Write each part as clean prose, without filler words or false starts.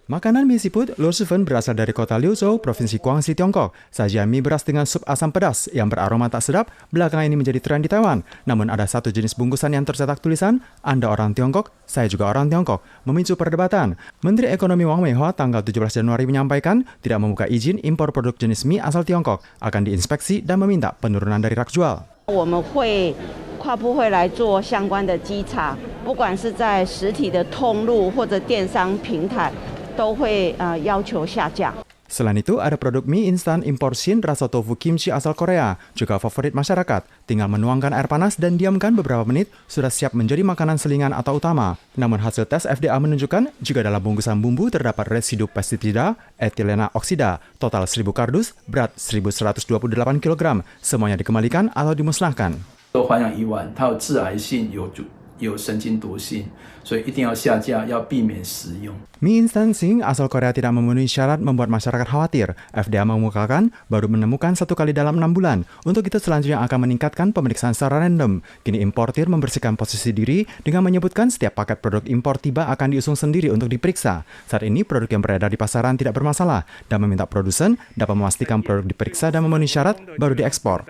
Makanan mie siput Lo Shifen berasal dari kota Liuzhou, Provinsi Guangxi, Tiongkok. Sajian mie beras dengan sup asam pedas yang beraroma tak sedap belakangan ini menjadi tren di Taiwan. Namun ada satu jenis bungkusan yang tercetak tulisan, Anda orang Tiongkok, saya juga orang Tiongkok, memicu perdebatan. Menteri Ekonomi Wang Weihua tanggal 17 Januari menyampaikan tidak membuka izin impor produk jenis mie asal Tiongkok, akan diinspeksi dan meminta penurunan dari rak jual. 我们会跨部会来做相关的稽查，不管是在实体的通路或者电商平台，都会要求下架。 Selain itu, ada produk mie instan impor Shin rasa tofu kimchi asal Korea, juga favorit masyarakat. Tinggal menuangkan air panas dan diamkan beberapa menit, sudah siap menjadi makanan selingan atau utama. Namun hasil tes FDA menunjukkan, jika dalam bungkusan bumbu terdapat residu pestisida, etilena oksida, total 1000 kardus, berat 1128 kg, semuanya dikembalikan atau dimusnahkan. 有神经毒性，所以一定要下架，要避免食用。 Mie instan Shin asal Korea tidak memenuhi syarat membuat masyarakat khawatir. FDA mengemukakan baru menemukan 1 kali dalam 6 bulan. Untuk itu selanjutnya akan meningkatkan pemeriksaan secara random. Kini importir membersihkan posisi diri dengan menyebutkan setiap paket produk impor tiba akan diusung sendiri untuk diperiksa. Saat ini produk yang beredar di pasaran tidak bermasalah dan meminta produsen dapat memastikan produk diperiksa dan memenuhi syarat baru diekspor.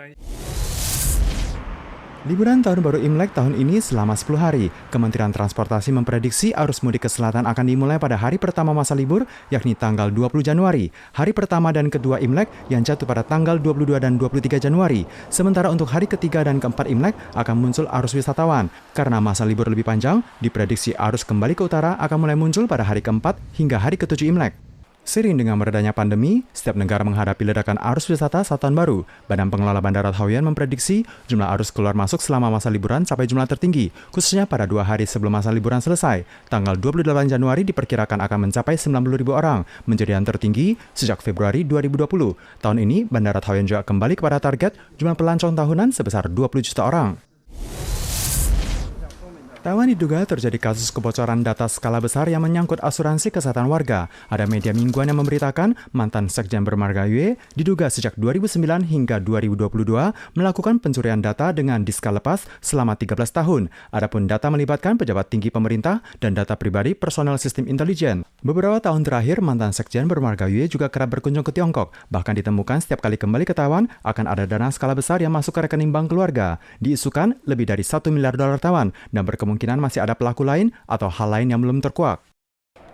Liburan Tahun Baru Imlek tahun ini selama 10 hari. Kementerian Transportasi memprediksi arus mudik ke selatan akan dimulai pada hari pertama masa libur, yakni tanggal 20 Januari. Hari pertama dan kedua Imlek yang jatuh pada tanggal 22 dan 23 Januari. Sementara untuk hari ketiga dan keempat Imlek akan muncul arus wisatawan. Karena masa libur lebih panjang, diprediksi arus kembali ke utara akan mulai muncul pada hari keempat hingga hari ketujuh Imlek. Seiring dengan meredanya pandemi, setiap negara menghadapi ledakan arus wisata saat tahun baru. Badan Pengelola Bandara Taoyuan memprediksi jumlah arus keluar masuk selama masa liburan sampai jumlah tertinggi, khususnya pada 2 hari sebelum masa liburan selesai. Tanggal 28 Januari diperkirakan akan mencapai 90.000 orang, menjadi yang tertinggi sejak Februari 2020. Tahun ini, Bandara Taoyuan juga kembali kepada target jumlah pelancong tahunan sebesar 20 juta orang. Taiwan diduga terjadi kasus kebocoran data skala besar yang menyangkut asuransi kesehatan warga. Ada media mingguan yang memberitakan mantan Sekjen bermarga Yue diduga sejak 2009 hingga 2022 melakukan pencurian data dengan disk lepas selama 13 tahun. Adapun data melibatkan pejabat tinggi pemerintah dan data pribadi personel sistem intelijen. Beberapa tahun terakhir, mantan Sekjen bermarga Yue juga kerap berkunjung ke Tiongkok. Bahkan ditemukan setiap kali kembali ke Taiwan akan ada dana skala besar yang masuk ke rekening bank keluarga. Diisukan lebih dari $1 miliar Taiwan dan berkemungkinan masih ada pelaku lain atau hal lain yang belum terkuak.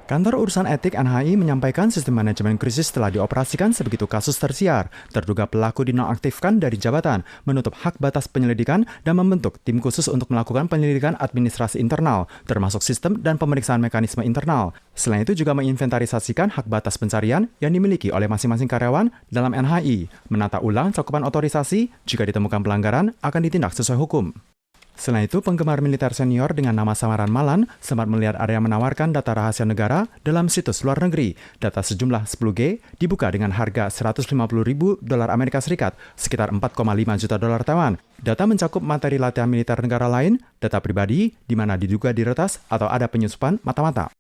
Kantor Urusan Etik NHI menyampaikan sistem manajemen krisis telah dioperasikan sebegitu kasus tersiar. Terduga pelaku dinonaktifkan dari jabatan, menutup hak batas penyelidikan, dan membentuk tim khusus untuk melakukan penyelidikan administrasi internal, termasuk sistem dan pemeriksaan mekanisme internal. Selain itu juga menginventarisasikan hak batas pencarian yang dimiliki oleh masing-masing karyawan dalam NHI. Menata ulang cakupan otorisasi, jika ditemukan pelanggaran, akan ditindak sesuai hukum. Selain itu, penggemar militer senior dengan nama samaran Malan sempat melihat ada yang menawarkan data rahasia negara dalam situs luar negeri. Data sejumlah 10G dibuka dengan harga $150.000 Amerika Serikat, sekitar 4,5 juta dolar Taiwan. Data mencakup materi latihan militer negara lain, data pribadi, di mana diduga diretas atau ada penyusupan mata-mata.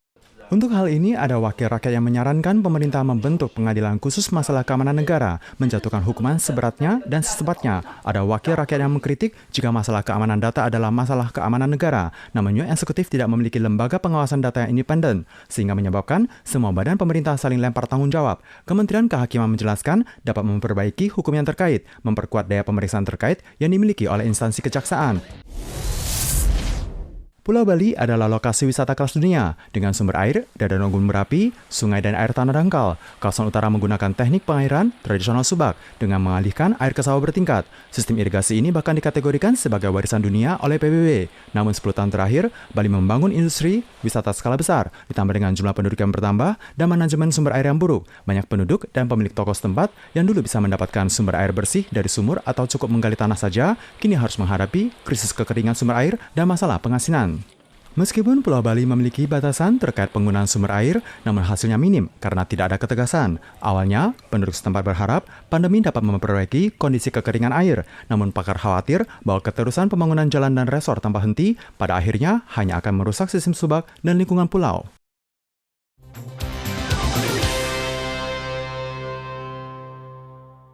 Untuk hal ini, ada wakil rakyat yang menyarankan pemerintah membentuk pengadilan khusus masalah keamanan negara, menjatuhkan hukuman seberatnya dan sesempatnya. Ada wakil rakyat yang mengkritik jika masalah keamanan data adalah masalah keamanan negara, namun eksekutif tidak memiliki lembaga pengawasan data yang independen, sehingga menyebabkan semua badan pemerintah saling lempar tanggung jawab. Kementerian Kehakiman menjelaskan dapat memperbaiki hukum yang terkait, memperkuat daya pemeriksaan terkait yang dimiliki oleh instansi kejaksaan. Pulau Bali adalah lokasi wisata kelas dunia dengan sumber air dari gunung berapi, sungai dan air tanah dangkal. Kawasan utara menggunakan teknik pengairan tradisional subak dengan mengalihkan air ke sawah bertingkat. Sistem irigasi ini bahkan dikategorikan sebagai warisan dunia oleh PBB. Namun 10 tahun terakhir, Bali membangun industri wisata skala besar, ditambah dengan jumlah penduduk yang bertambah dan manajemen sumber air yang buruk. Banyak penduduk dan pemilik toko setempat yang dulu bisa mendapatkan sumber air bersih dari sumur atau cukup menggali tanah saja, kini harus menghadapi krisis kekeringan sumber air dan masalah pengasinan. Meskipun Pulau Bali memiliki batasan terkait penggunaan sumber air, namun hasilnya minim karena tidak ada ketegasan. Awalnya, penduduk setempat berharap pandemi dapat memperbaiki kondisi kekeringan air, namun pakar khawatir bahwa keterusan pembangunan jalan dan resor tanpa henti pada akhirnya hanya akan merusak sistem subak dan lingkungan pulau.